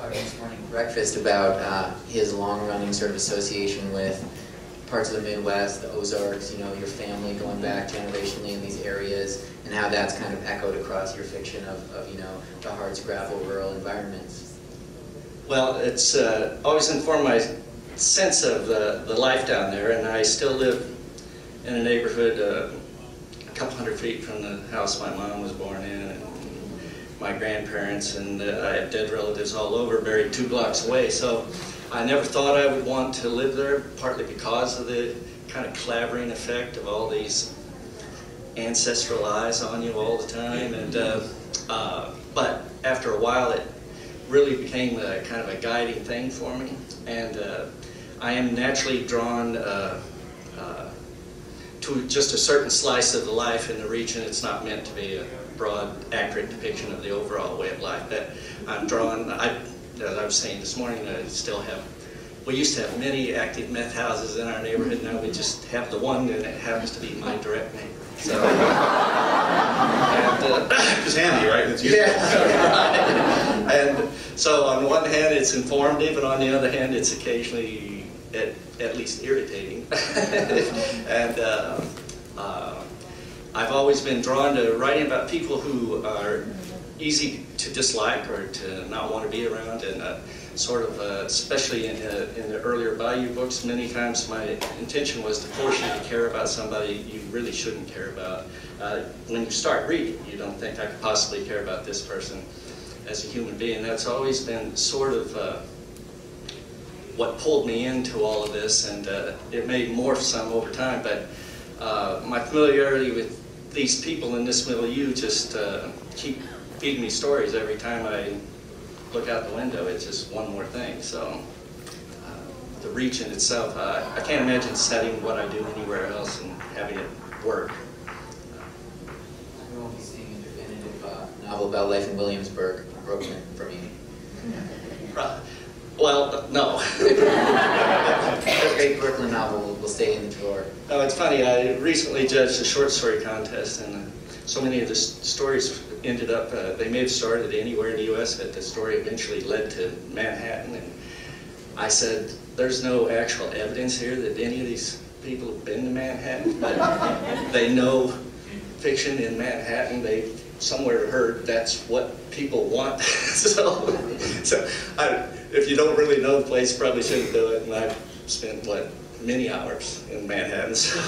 talking this morning at breakfast about his long-running sort of association with parts of the Midwest, the Ozarks, you know, your family going back generationally in these areas, and how that's kind of echoed across your fiction of you know, the hardscrabble rural environments. Well, it's always informed my sense of the life down there, and I still live in a neighborhood a couple hundred feet from the house my mom was born in, and my grandparents, and I have dead relatives all over, buried 2 blocks away. So I never thought I would want to live there, partly because of the kind of clavering effect of all these ancestral eyes on you all the time. And but after a while, it really became a kind of a guiding thing for me. And I am naturally drawn to just a certain slice of the life in the region. It's not meant to be a broad, accurate depiction of the overall way of life. But I'm drawn, as I was saying this morning, I still have, we used to have many active meth houses in our neighborhood. Now we just have the one, and it happens to be my direct neighbor. So, it's handy, right? It's useful. Yeah. And so on one hand it's informative, and on the other hand it's occasionally at least irritating. And I've always been drawn to writing about people who are easy to dislike or to not want to be around, and sort of, especially in the earlier Bayou books, many times my intention was to force you to care about somebody you really shouldn't care about. When you start reading, you don't think I could possibly care about this person as a human being. That's always been sort of what pulled me into all of this, and it may morph some over time, but my familiarity with these people in this milieu just keep feeding me stories every time I look out the window. It's just one more thing. So the region itself, I can't imagine setting what I do anywhere else and having it work. We won't be seeing a definitive novel about life in Williamsburg, Brooklyn, from you. Well, no. A great Brooklyn novel will stay in the drawer. No, it's funny. I recently judged a short story contest, and so many of the stories ended up, they may have started anywhere in the U.S., but the story eventually led to Manhattan. And I said, there's no actual evidence here that any of these people have been to Manhattan, but they know fiction in Manhattan. They somewhere heard that's what people want. so if you don't really know the place, you probably shouldn't do it. And I've spent, what, many hours in Manhattan. So